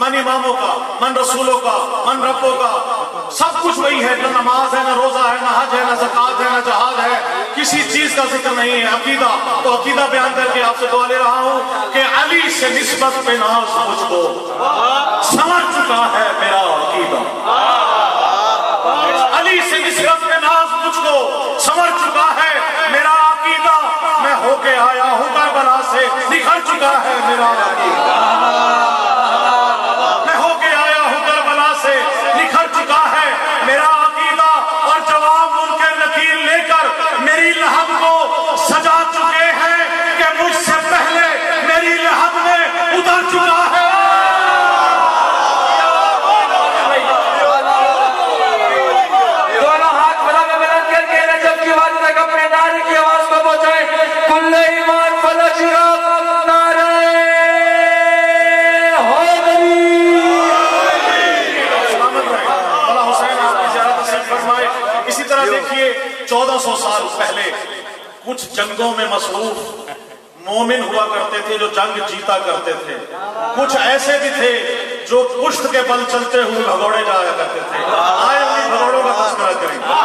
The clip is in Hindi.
मन इमामों का, मन रसूलों का, मन रब्बों का, सब कुछ वही है। न नमाज है, न रोजा है, न हज है, न ज़कात है, न जहाद है, किसी चीज का जिक्र नहीं है। अकीदा, तो अकीदा बयान करके आपसे दुआ ले रहा हूं कि अली से निस्बत पे नाज मुझको समझ चुका है मेरा अकीदा। अली से निस्बत पे नाज मुझको समझ चुका है मेरा अकीदा। मैं होके आया हूं करबला से, निखर चुका है मेरा अकीदा। मैं होके आया हूं करबला से, निखर चुका है मेरा अकीदा। और जवाब उनके नकील लेकर मेरी लहब को सजा चुके हैं कि मुझसे पहले मेरी लहब में उतर चुका है। दोनों हाथ बड़ा में बुलंद करके रजब की आवाज तक अपने नारे की आवाज को पहुंचाए। कुल्ले ईमान फला चिराग नारे इसी तरह देखिए 1400 साल पहले कुछ जंगों में मसरूफ मोमिन हुआ करते थे जो जंग जीता करते थे। कुछ ऐसे भी थे जो पुश्त के बल चलते हुए भगोड़े जाया करते थे। आए उन्हीं भगोड़ों का तस्करा करेंगे।